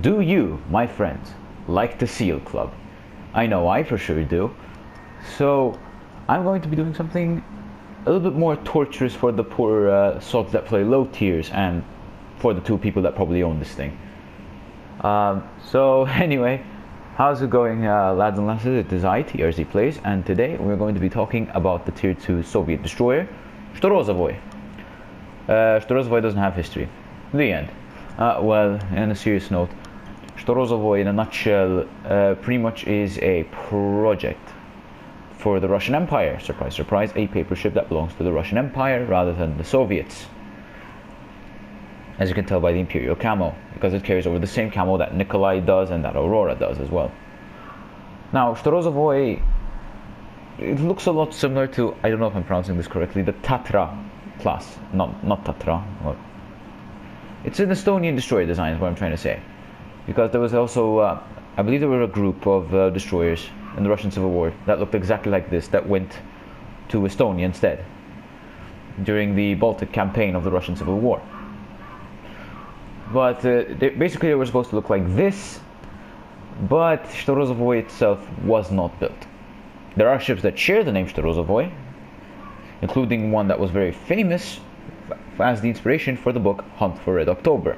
Do you, my friends, like the SEAL Club? I know I for sure do. So, I'm going to be doing something a little bit more torturous for the poor souls that play low tiers and for the two people that probably own this thing. So, anyway, how's it going, lads and lasses? It is I, TRZ Plays, and today we're going to be talking about the Tier 2 Soviet destroyer, Storozhevoi. Storozhevoi doesn't have history. The end. Well, on a serious note, Storozhevoi in a nutshell pretty much is a project for the Russian Empire. Surprise, surprise, a paper ship that belongs to the Russian Empire rather than the Soviets. As you can tell by the Imperial camo, because it carries over the same camo that Nikolai does and that Aurora does as well. Now, Storozhevoi, it looks a lot similar to, I don't know if I'm pronouncing this correctly, the Tatra class. Not Tatra. It's an Estonian destroyer design is what I'm trying to say. Because there was also, I believe there were a group of destroyers in the Russian Civil War that looked exactly like this, that went to Estonia instead during the Baltic campaign of the Russian Civil War. But basically they were supposed to look like this, but Storozhevoi itself was not built. There are ships that share the name Storozhevoi, including one that was very famous as the inspiration for the book Hunt for Red October.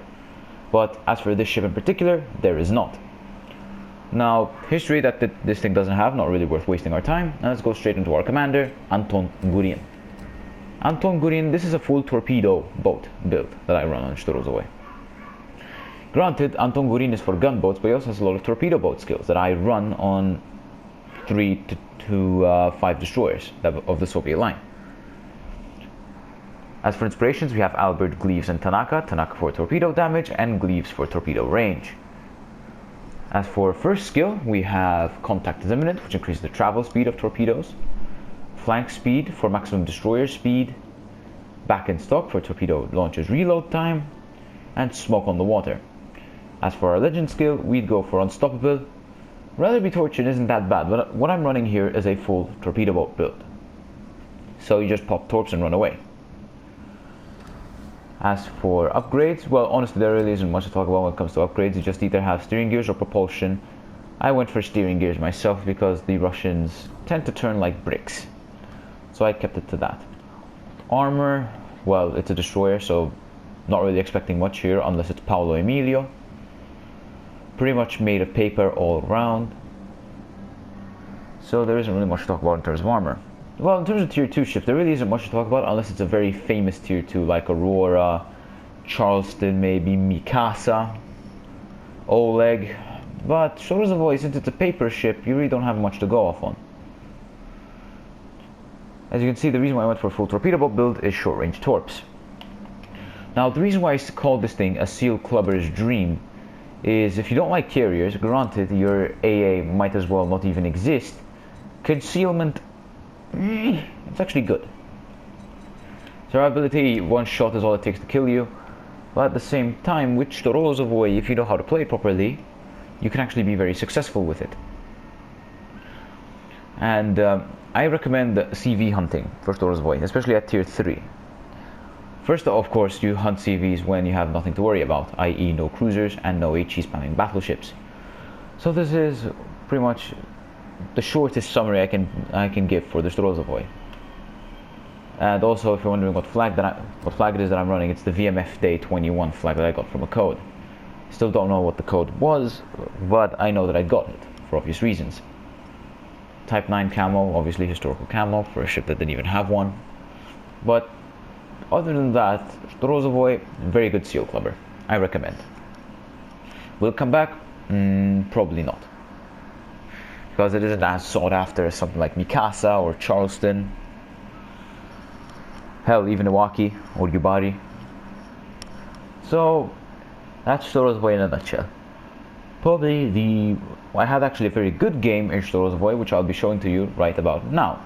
But as for this ship in particular, there is not. Now, history that this thing doesn't have, not really worth wasting our time. Now let's go straight into our commander, Anton Gurin. Anton Gurin, this is a full torpedo boat build that I run on Storozhevoi. Granted, Anton Gurin is for gunboats, but he also has a lot of torpedo boat skills that I run on 3 to 5 destroyers of the Soviet line. As for inspirations, we have Albert, Gleaves, and Tanaka. Tanaka for torpedo damage and Gleaves for torpedo range. As for first skill, we have Contact is Imminent, which increases the travel speed of torpedoes. Flank Speed for maximum destroyer speed. Back in Stock for torpedo launcher's reload time. And Smoke on the Water. As for our legend skill, we'd go for Unstoppable. Rather be tortured isn't that bad, but what I'm running here is a full torpedo boat build. So you just pop torps and run away. As for upgrades, well, honestly, there really isn't much to talk about when it comes to upgrades. You just either have steering gears or propulsion. I went for steering gears myself because the Russians tend to turn like bricks. So I kept it to that. Armor, well, it's a destroyer, so not really expecting much here unless it's Paolo Emilio. Pretty much made of paper all around. So there isn't really much to talk about in terms of armor. Well, in terms of Tier 2 ships, there really isn't much to talk about unless it's a very famous Tier 2 like Aurora, Charleston, maybe Mikasa, Oleg. But Storozhevoi, since it's a paper ship, you really don't have much to go off on. As you can see, the reason why I went for a full torpedo boat build is short-range torps. Now, the reason why I call this thing a SEAL Clubber's dream is if you don't like carriers, granted your AA might as well not even exist, concealment, it's actually good. Survivability, one shot is all it takes to kill you, but at the same time, with Storozhevoi, if you know how to play it properly, you can actually be very successful with it. And I recommend CV hunting for Storozhevoi, especially at Tier 3. First, of course, you hunt CVs when you have nothing to worry about, i.e. no cruisers and no HE spamming battleships. So this is pretty much the shortest summary I can give for the Storozhevoi. And also, if you're wondering what flag it is that I'm running, it's the VMF Day 21 flag that I got from a code. Still don't know what the code was, but I know that I got it for obvious reasons. Type 9 camo, obviously historical camo for a ship that didn't even have one. But other than that, Storozhevoi, very good SEAL Clubber. I recommend. Will it come back? Probably not. Because it isn't as sought after as something like Mikasa or Charleston. Hell, even Iwaki or Yubari. So, that's Storozhevoi in a nutshell. Probably I had actually a very good game in Storozhevoi, which I'll be showing to you right about now.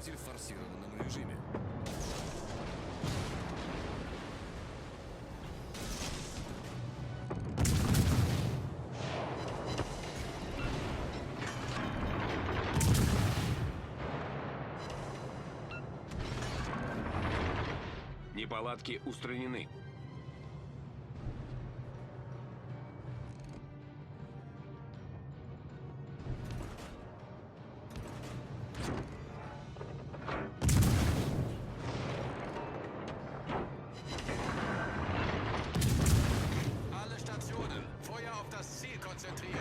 Двигатель в форсированном режиме. Неполадки устранены. Alle Stationen, Feuer auf das Ziel konzentrieren.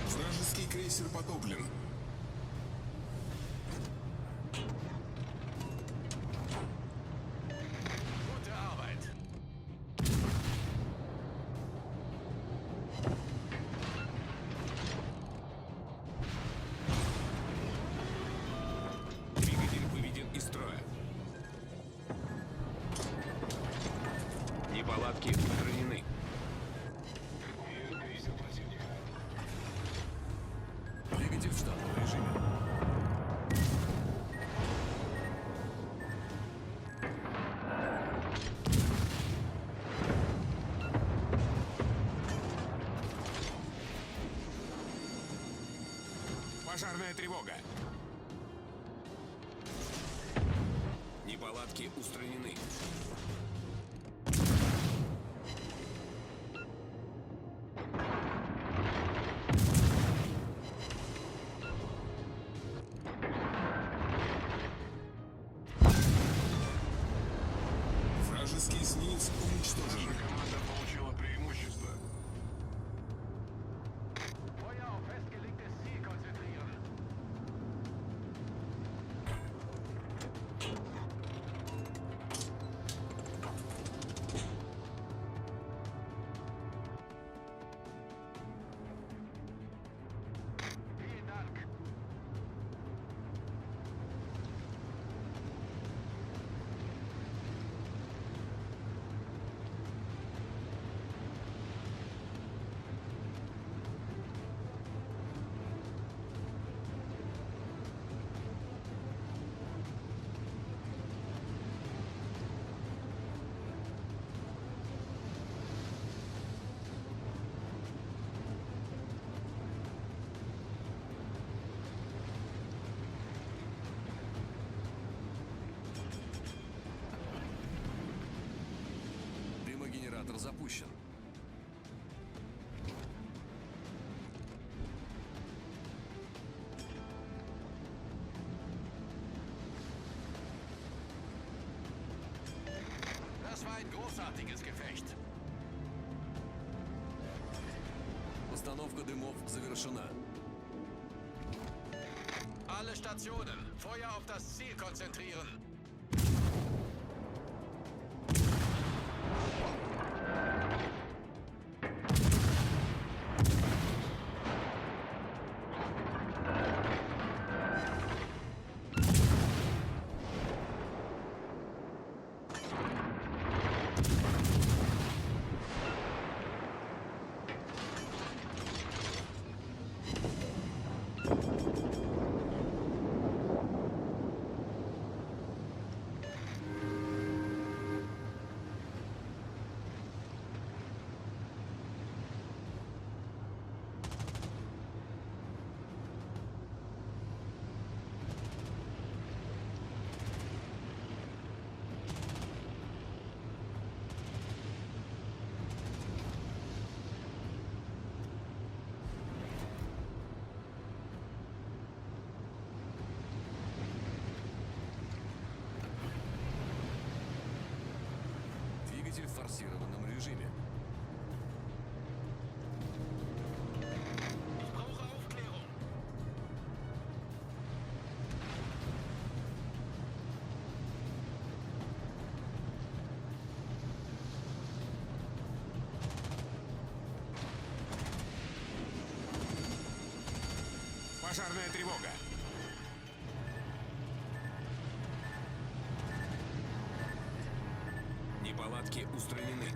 Вражеский крейсер потоплен. Gute Arbeit. Двигатель выведен из строя. Неполадки устранены. Двигатель в штатном режиме. Пожарная тревога. Неполадки устранены. Вражеский эсминец уничтожен. Команда получила преимущество. Feuer auf festgelegtes Ziel konzentrieren. Vielen Dank. Дымогенератор запущен. Das war ein großartiges Gefecht. Постановка дымов завершена. Alle Stationen, Feuer auf das Ziel konzentrieren. форсированном режиме. Ich brauche Aufklärung. Пожарная тревога. Неполадки устранены.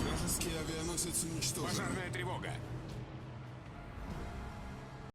Вражеский авианосец уничтожен. Пожарная тревога.